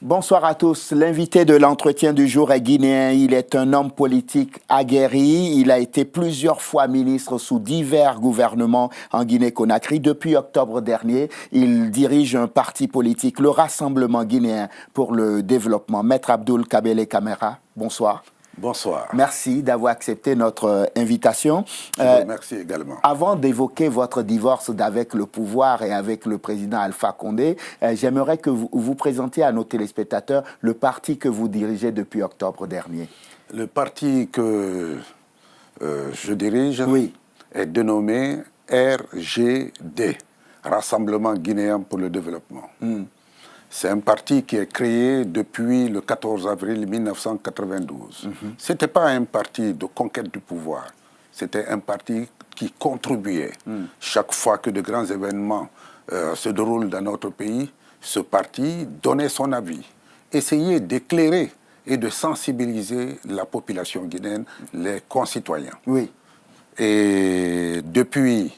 Bonsoir à tous. L'invité de l'entretien du jour est guinéen. Il est un homme politique aguerri. Il a été plusieurs fois ministre sous divers gouvernements en Guinée-Conakry. Depuis octobre dernier, il dirige un parti politique, le Rassemblement guinéen pour le développement. Maître Abdoul Kabele Camara, bonsoir. Bonsoir. Merci d'avoir accepté notre invitation. Merci également. Avant d'évoquer votre divorce d'avec le pouvoir et avec le président Alpha Condé, j'aimerais que vous présentiez à nos téléspectateurs le parti que vous dirigez depuis octobre dernier. Le parti que je dirige est dénommé RGD, Rassemblement guinéen pour le développement. C'est un parti qui est créé depuis le 14 avril 1992. Ce n'était pas un parti de conquête du pouvoir, c'était un parti qui contribuait. Chaque fois que de grands événements se déroulent dans notre pays, ce parti donnait son avis, essayait d'éclairer et de sensibiliser la population guinéenne, les concitoyens. Et depuis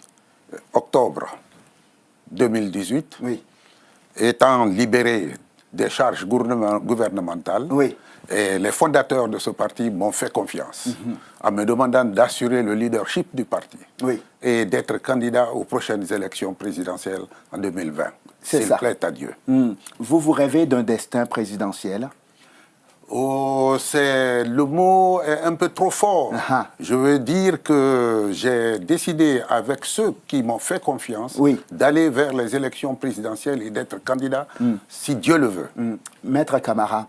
octobre 2018, étant libéré des charges gouvernementales, et les fondateurs de ce parti m'ont fait confiance en me demandant d'assurer le leadership du parti et d'être candidat aux prochaines élections présidentielles en 2020. S'il plaît à Dieu. Vous rêvez d'un destin présidentiel? Oh, le mot est un peu trop fort. Je veux dire que j'ai décidé avec ceux qui m'ont fait confiance d'aller vers les élections présidentielles et d'être candidat si Dieu le veut. Maître Camara,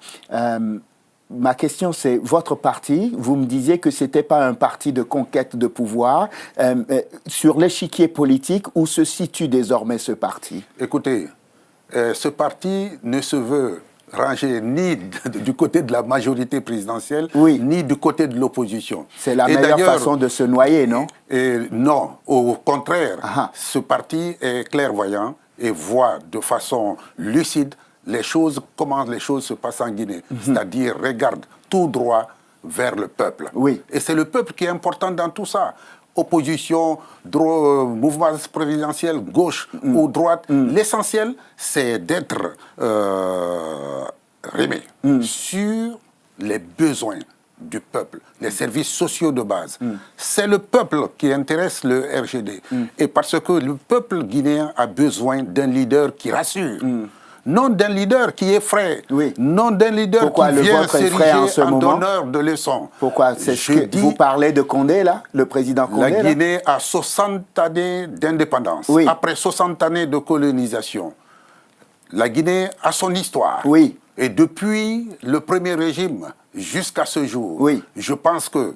ma question c'est, votre parti, vous me disiez que ce n'était pas un parti de conquête de pouvoir. Sur l'échiquier politique, où se situe désormais ce parti? Écoutez, ce parti ne se veut rangé ni du côté de la majorité présidentielle, ni du côté de l'opposition. C'est la meilleure façon de se noyer, non? Non, au contraire, ce parti est clairvoyant et voit de façon lucide les choses, comment les choses se passent en Guinée. C'est-à-dire, regarde tout droit vers le peuple. Et c'est le peuple qui est important dans tout ça. Opposition, mouvement présidentiel, gauche ou droite, l'essentiel, c'est d'être remis sur les besoins du peuple, les services sociaux de base. C'est le peuple qui intéresse le RGD. Et parce que le peuple guinéen a besoin d'un leader qui rassure. Non d'un leader qui effraie, non d'un leader qui vient s'ériger en donneur de leçons. Pourquoi? Vous parlez de Condé, là, le président Condé? La Guinée a 60 années d'indépendance. Après 60 années de colonisation, la Guinée a son histoire. Et depuis le premier régime jusqu'à ce jour, je pense que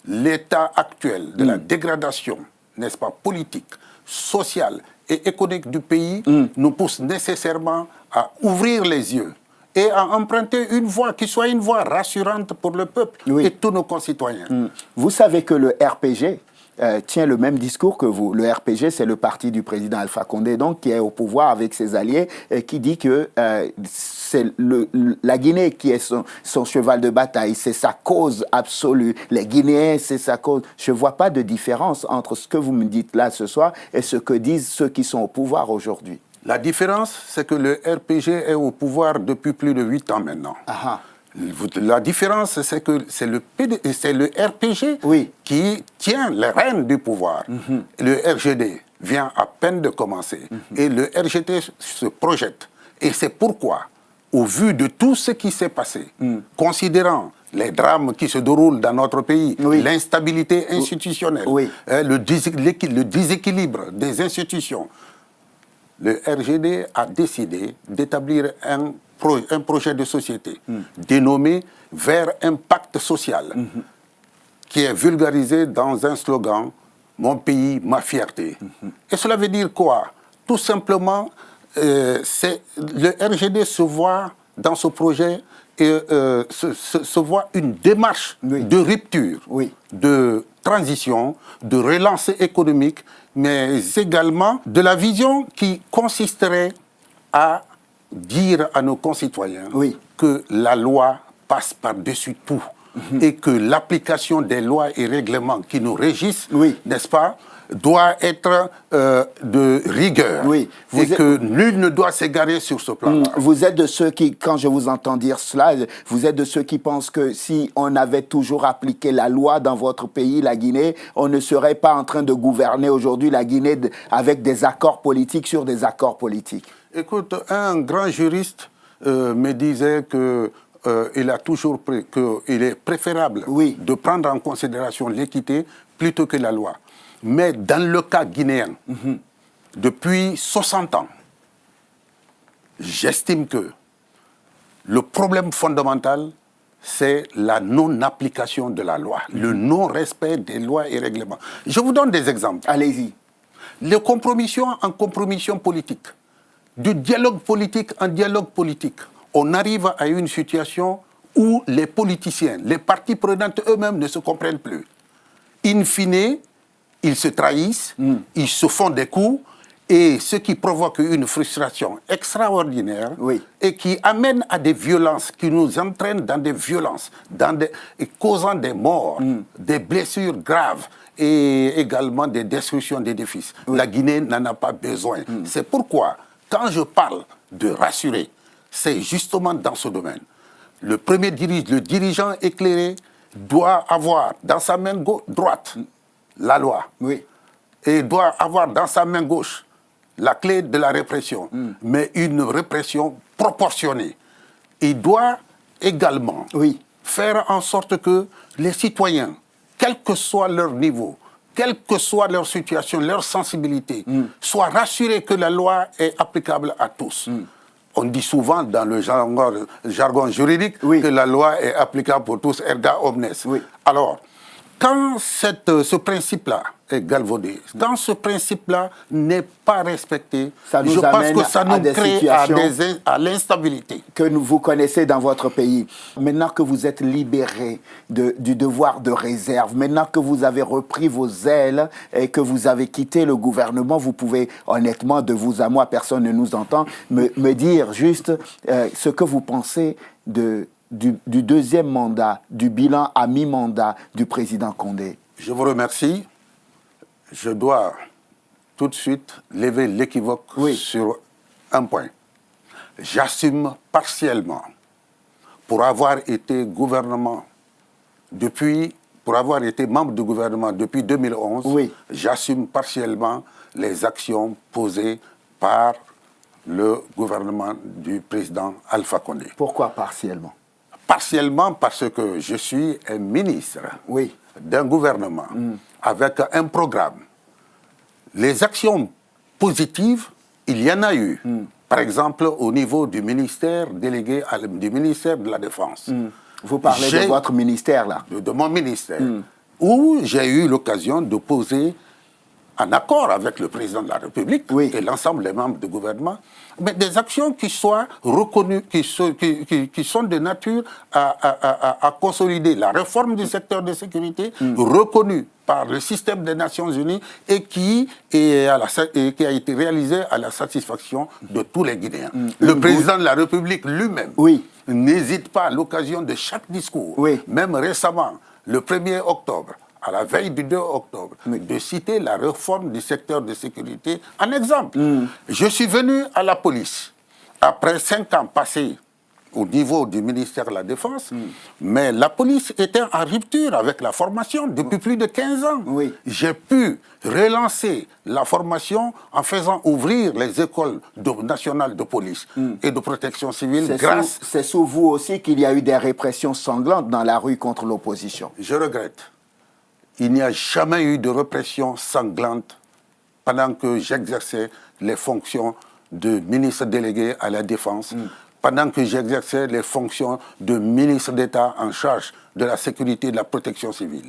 l'état actuel de la dégradation, n'est-ce pas, politique, sociale et économique du pays nous pousse nécessairement à ouvrir les yeux et à emprunter une voie qui soit une voie rassurante pour le peuple et tous nos concitoyens. Vous savez que le RPG tient le même discours que vous. Le RPG, c'est le parti du président Alpha Condé, donc, qui est au pouvoir avec ses alliés, qui dit que c'est la Guinée qui est son cheval de bataille, c'est sa cause absolue. Les Guinéens, c'est sa cause. Je ne vois pas de différence entre ce que vous me dites là ce soir et ce que disent ceux qui sont au pouvoir aujourd'hui. La différence, c'est que le RPG est au pouvoir depuis plus de 8 ans maintenant. La différence, c'est que c'est le RPG qui tient les rênes du pouvoir. Le RGD vient à peine de commencer. Et le RGD se projette. Et c'est pourquoi, au vu de tout ce qui s'est passé, considérant les drames qui se déroulent dans notre pays, l'instabilité institutionnelle, le déséquilibre des institutions, le RGD a décidé d'établir un projet de société dénommé « Vers un pacte social » qui est vulgarisé dans un slogan « Mon pays, ma fierté ». Et cela veut dire quoi? Tout simplement, le RGD se voit dans ce projet se voit une démarche de rupture, de transition, de relance économique, mais également de la vision qui consisterait à dire à nos concitoyens que la loi passe par-dessus tout. et que l'application des lois et règlements qui nous régissent, n'est-ce pas, doit être de rigueur, et que nul ne doit s'égarer sur ce plan. Vous êtes de ceux qui, quand je vous entends dire cela, vous êtes de ceux qui pensent que si on avait toujours appliqué la loi dans votre pays, la Guinée, on ne serait pas en train de gouverner aujourd'hui la Guinée avec des accords politiques sur des accords politiques. Écoute, un grand juriste me disait que il a toujours qu'il est préférable de prendre en considération l'équité plutôt que la loi. Mais dans le cas guinéen, depuis 60 ans, j'estime que le problème fondamental, c'est la non-application de la loi, le non-respect des lois et règlements. Je vous donne des exemples. Allez-y. Les compromissions en compromission politique, du dialogue politique en dialogue politique. On arrive à une situation où les politiciens, les parties prenantes eux-mêmes ne se comprennent plus. In fine, ils se trahissent, ils se font des coups, et ce qui provoque une frustration extraordinaire et qui amène à des violences, qui nous entraînent dans des violences, et causant des morts, des blessures graves et également des destructions d'édifices. La Guinée n'en a pas besoin. C'est pourquoi, quand je parle de rassurer, c'est justement dans ce domaine. Le dirigeant éclairé doit avoir dans sa main droite la loi. Et doit avoir dans sa main gauche la clé de la répression, mais une répression proportionnée. Il doit également faire en sorte que les citoyens, quel que soit leur niveau, quelle que soit leur situation, leur sensibilité, soient rassurés que la loi est applicable à tous. On dit souvent dans le jargon juridique que la loi est applicable pour tous, erga omnes. Alors, quand ce principe-là est galvaudé, quand ce principe-là n'est pas respecté, je pense que ça nous crée à l'instabilité. Que vous connaissez dans votre pays. Maintenant que vous êtes libéré du devoir de réserve, maintenant que vous avez repris vos ailes et que vous avez quitté le gouvernement, vous pouvez honnêtement, de vous à moi, personne ne nous entend, me dire juste ce que vous pensez du deuxième mandat, du bilan à mi-mandat du président Condé. Je vous remercie. Je dois tout de suite lever l'équivoque sur un point. J'assume partiellement, pour avoir été membre du gouvernement depuis 2011, j'assume partiellement les actions posées par le gouvernement du président Alpha Condé. Pourquoi partiellement? Partiellement parce que je suis un ministre d'un gouvernement avec un programme. Les actions positives, il y en a eu. Par exemple, au niveau du ministère délégué du ministère de la Défense. Vous parlez de votre ministère, là? De mon ministère, où j'ai eu l'occasion de poser en accord avec le président de la République et l'ensemble des membres du gouvernement, mais des actions qui soient reconnues, qui sont de nature à consolider la réforme du secteur de sécurité, reconnue par le système des Nations Unies et qui a été réalisée à la satisfaction de tous les Guinéens. Le président de la République lui-même n'hésite pas à l'occasion de chaque discours, même récemment, le 1er octobre, à la veille du 2 octobre, de citer la réforme du secteur de sécurité en exemple. Je suis venu à la police, après 5 ans passés au niveau du ministère de la Défense, mais la police était en rupture avec la formation depuis plus de 15 ans. J'ai pu relancer la formation en faisant ouvrir les écoles nationales de police et de protection civile grâce... C'est sous vous aussi qu'il y a eu des répressions sanglantes dans la rue contre l'opposition. Je regrette. Il n'y a jamais eu de répression sanglante pendant que j'exerçais les fonctions de ministre délégué à la Défense, pendant que j'exerçais les fonctions de ministre d'État en charge de la sécurité et de la protection civile.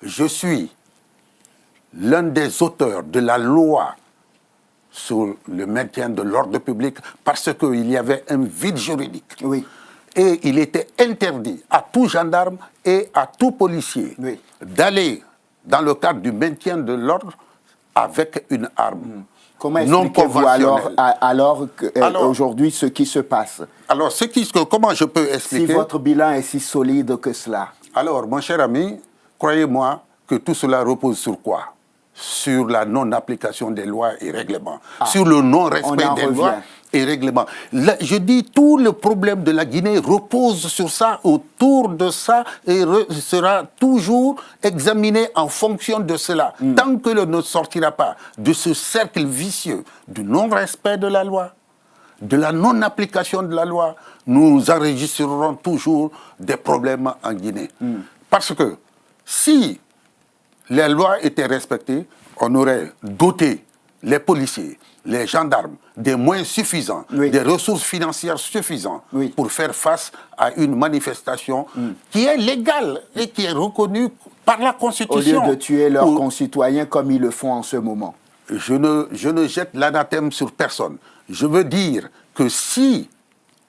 Je suis l'un des auteurs de la loi sur le maintien de l'ordre public parce qu'il y avait un vide juridique. Et il était interdit à tout gendarme et à tout policier d'aller dans le cadre du maintien de l'ordre avec une arme. Comment expliquez-vous alors aujourd'hui ce qui se passe? Alors, comment je peux expliquer? Si votre bilan est si solide que cela. Alors, mon cher ami, croyez-moi que tout cela repose sur quoi? Sur la non-application des lois et règlements, sur le non-respect des lois et règlements. Là, je dis, tout le problème de la Guinée repose sur ça, autour de ça, et sera toujours examiné en fonction de cela. Tant que l'on ne sortira pas de ce cercle vicieux du non-respect de la loi, de la non-application de la loi, nous enregistrerons toujours des problèmes en Guinée. Parce que si les lois étaient respectées, on aurait doté les policiers, les gendarmes des moyens suffisants, des ressources financières suffisantes pour faire face à une manifestation qui est légale et qui est reconnue par la Constitution. Au lieu de tuer leurs concitoyens comme ils le font en ce moment. Je ne jette l'anathème sur personne. Je veux dire que si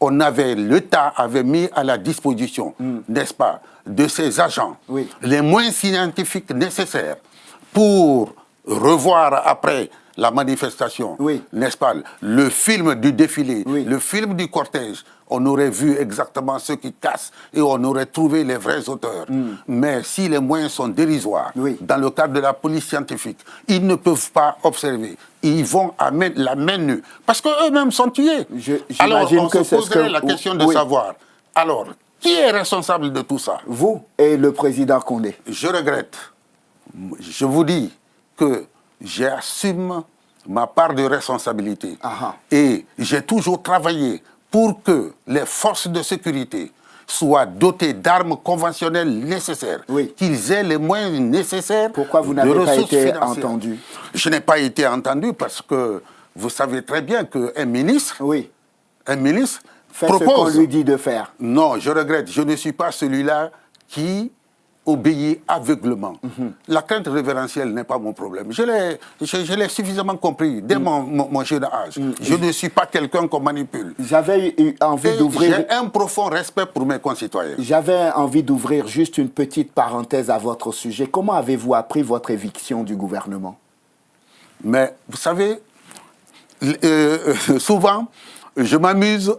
l'État avait mis à la disposition, n'est-ce pas, de ses agents, les moyens scientifiques nécessaires pour revoir après la manifestation, n'est-ce pas, le film du défilé, le film du cortège, on aurait vu exactement ceux qui cassent et on aurait trouvé les vrais auteurs. Mais si les moyens sont dérisoires, dans le cadre de la police scientifique, ils ne peuvent pas observer. Ils vont à la main nue. Parce qu'eux-mêmes sont tués. Alors on se poserait la question de savoir, alors, qui est responsable de tout ça? Vous et le président Condé. Je regrette. Je vous dis que j'assume ma part de responsabilité. Et j'ai toujours travaillé pour que les forces de sécurité soient dotées d'armes conventionnelles nécessaires, qu'ils aient les moyens nécessaires. Pourquoi vous n'avez pas été entendu? Je n'ai pas été entendu parce que vous savez très bien qu'un ministre, fait propose ce qu'on lui dit de faire. Non, je regrette. Je ne suis pas celui-là qui obéit aveuglement. La crainte révérentielle n'est pas mon problème. Je l'ai suffisamment compris dès mon jeune âge. Je ne suis pas quelqu'un qu'on manipule. J'avais eu envie d'ouvrir... J'ai un profond respect pour mes concitoyens. J'avais envie d'ouvrir juste une petite parenthèse à votre sujet. Comment avez-vous appris votre éviction du gouvernement? Mais vous savez, souvent, je m'amuse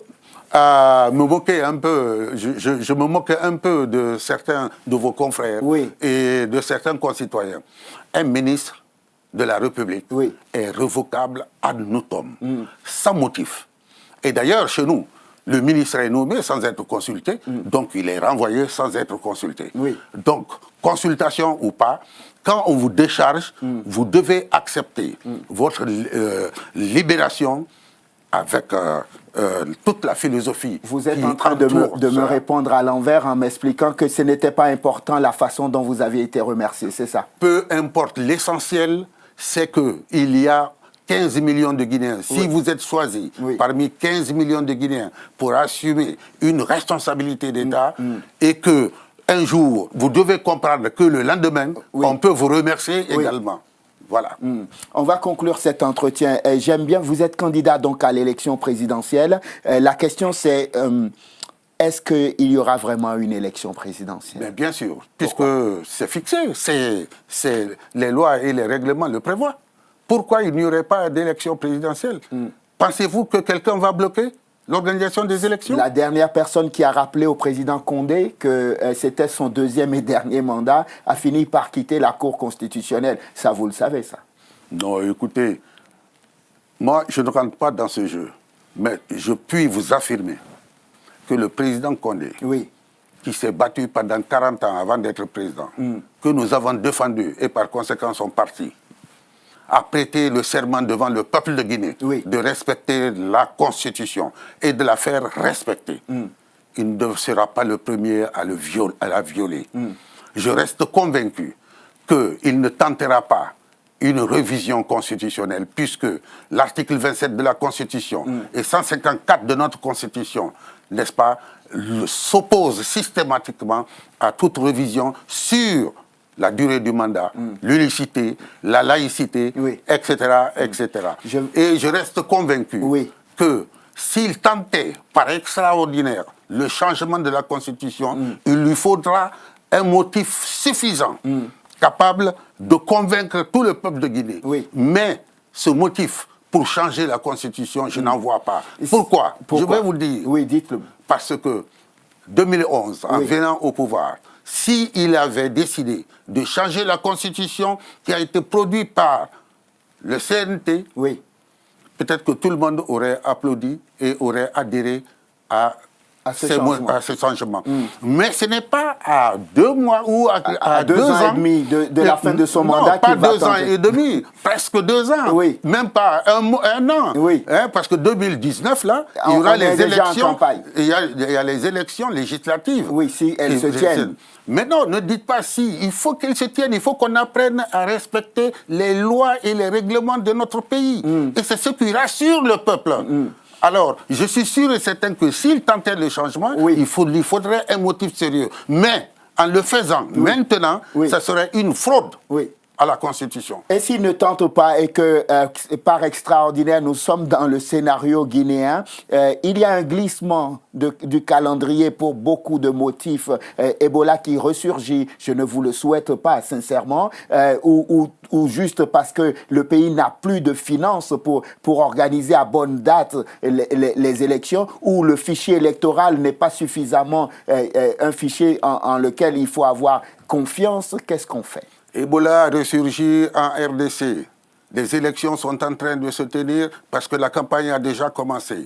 à me moquer un peu, je me moque un peu de certains de vos confrères et de certains concitoyens. Un ministre de la République est révocable ad nutum, sans motif. Et d'ailleurs, chez nous, le ministre est nommé sans être consulté, donc il est renvoyé sans être consulté. Donc, consultation ou pas, quand on vous décharge, vous devez accepter votre libération avec toute la philosophie. Vous êtes en train de me répondre à l'envers en m'expliquant que ce n'était pas important la façon dont vous aviez été remercié, c'est ça? Peu importe, l'essentiel, c'est qu'il y a 15 millions de Guinéens. Si vous êtes choisi parmi 15 millions de Guinéens pour assumer une responsabilité d'État et que un jour, vous devez comprendre que le lendemain, on peut vous remercier également. Voilà. On va conclure cet entretien. J'aime bien, vous êtes candidat donc à l'élection présidentielle. La question c'est, est-ce qu'il y aura vraiment une élection présidentielle? Mais bien sûr, puisque c'est fixé, les lois et les règlements le prévoient. Pourquoi il n'y aurait pas d'élection présidentielle? Pensez-vous que quelqu'un va bloquer l'organisation des élections? La dernière personne qui a rappelé au président Condé que c'était son deuxième et dernier mandat a fini par quitter la Cour constitutionnelle. Ça, vous le savez, ça? Non, écoutez, moi, je ne rentre pas dans ce jeu. Mais je puis vous affirmer que le président Condé, qui s'est battu pendant 40 ans avant d'être président, que nous avons défendu et par conséquent son parti, a prêté le serment devant le peuple de Guinée de respecter la Constitution et de la faire respecter. Il ne sera pas le premier à la violer. Je reste convaincu qu'il ne tentera pas une révision constitutionnelle puisque l'article 27 de la Constitution et 154 de notre Constitution, n'est-ce pas, s'opposent systématiquement à toute révision sur la durée du mandat, l'unicité, la laïcité, etc. etc. Et je reste convaincu que s'il tentait par extraordinaire le changement de la Constitution, il lui faudra un motif suffisant, capable de convaincre tout le peuple de Guinée. Mais ce motif pour changer la Constitution, je n'en vois pas. Pourquoi? Je vais vous le dire. Oui, dites-le. Parce que 2011, en venant au pouvoir, s'il avait décidé de changer la constitution qui a été produite par le CNT, peut-être que tout le monde aurait applaudi et aurait adhéré à ce changement. Mais ce n'est pas à 2 mois ou à 2 ans et demi de la fin de son mandat qu'il va tenter. Pas 2 ans et demi, presque 2 ans. Même pas un an. Hein, parce que 2019, là, il y aura les élections. Il y a les élections législatives. Oui, si elles se tiennent. Mais non, ne dites pas si. Il faut qu'elles se tiennent. Il faut qu'on apprenne à respecter les lois et les règlements de notre pays. Et c'est ce qui rassure le peuple. Alors, je suis sûr et certain que s'il tentait le changement, il faudrait un motif sérieux. Mais, en le faisant maintenant, ça serait une fraude à la Constitution. Et s'il ne tente pas et que, par extraordinaire, nous sommes dans le scénario guinéen, il y a un glissement du calendrier pour beaucoup de motifs. Ebola qui ressurgit, je ne vous le souhaite pas, sincèrement, ou juste parce que le pays n'a plus de finances pour organiser à bonne date les élections, ou le fichier électoral n'est pas suffisamment un fichier en lequel il faut avoir confiance. Qu'est-ce qu'on fait? Ebola a ressurgi en RDC. Les élections sont en train de se tenir parce que la campagne a déjà commencé.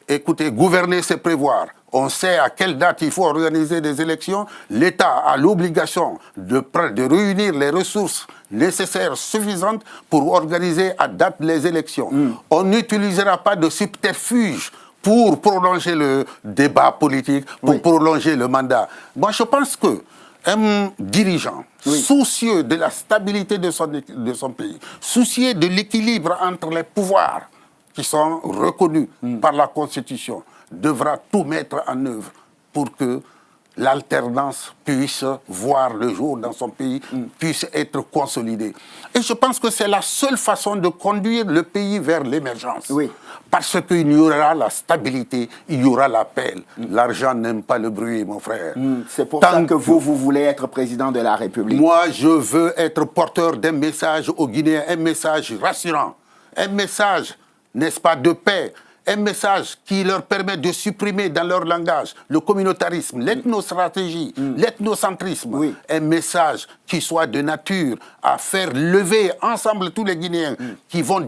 Écoutez, gouverner, c'est prévoir. On sait à quelle date il faut organiser des élections. L'État a l'obligation de réunir les ressources nécessaires, suffisantes pour organiser à date les élections. On n'utilisera pas de subterfuge pour prolonger le débat politique, pour prolonger le mandat. Moi, je pense que un dirigeant soucieux de la stabilité de son pays, soucieux de l'équilibre entre les pouvoirs qui sont reconnus par la Constitution, devra tout mettre en œuvre pour que l'alternance puisse voir le jour dans son pays, puisse être consolidée. Et je pense que c'est la seule façon de conduire le pays vers l'émergence. Parce qu'il y aura la stabilité, il y aura la paix. L'argent n'aime pas le bruit, mon frère. C'est pour ça que vous voulez être président de la République. Moi, je veux être porteur d'un message aux Guinéens, un message rassurant, un message, n'est-ce pas, de paix. Un message qui leur permet de supprimer dans leur langage le communautarisme, l'ethnostratégie, l'ethnocentrisme. Un message qui soit de nature à faire lever ensemble tous les Guinéens qui vont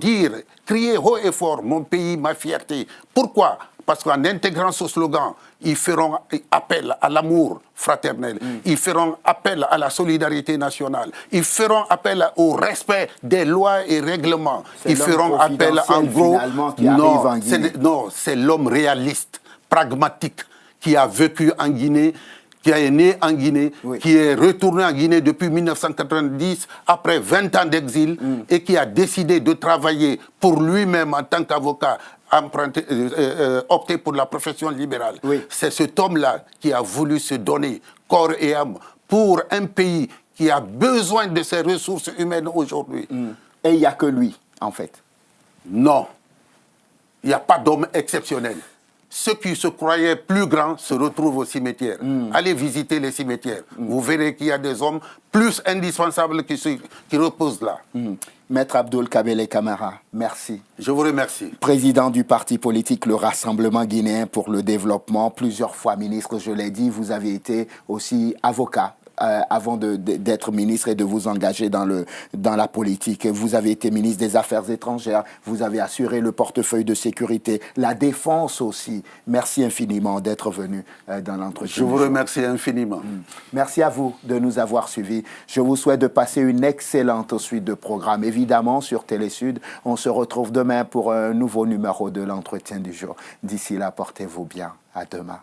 crier haut et fort, mon pays, ma fierté. Pourquoi ? Parce qu'en intégrant ce slogan, ils feront appel à l'amour fraternel, ils feront appel à la solidarité nationale, ils feront appel au respect des lois et règlements, ils feront appel en gros... Non, c'est l'homme réaliste, pragmatique, qui a vécu en Guinée, qui est né en Guinée, qui est retourné en Guinée depuis 1990, après 20 ans d'exil, et qui a décidé de travailler pour lui-même en tant qu'avocat, opter pour la profession libérale. C'est cet homme-là qui a voulu se donner corps et âme pour un pays qui a besoin de ses ressources humaines aujourd'hui. Et il n'y a que lui, en fait. Non. Il n'y a pas d'homme exceptionnel. Ceux qui se croyaient plus grands se retrouvent au cimetière. Allez visiter les cimetières. Vous verrez qu'il y a des hommes plus indispensables qui reposent là. Maître Abdoul Kabele Camara, merci. Je vous remercie. Président du parti politique Le Rassemblement Guinéen pour le Développement, plusieurs fois ministre, je l'ai dit, vous avez été aussi avocat. Avant d'être ministre et de vous engager dans la politique. Vous avez été ministre des Affaires étrangères, vous avez assuré le portefeuille de sécurité, la défense aussi. Merci infiniment d'être venu dans l'entretien. Je vous remercie infiniment. Merci à vous de nous avoir suivis. Je vous souhaite de passer une excellente suite de programmes. Évidemment, sur Télésud, on se retrouve demain pour un nouveau numéro de l'entretien du jour. D'ici là, portez-vous bien. À demain.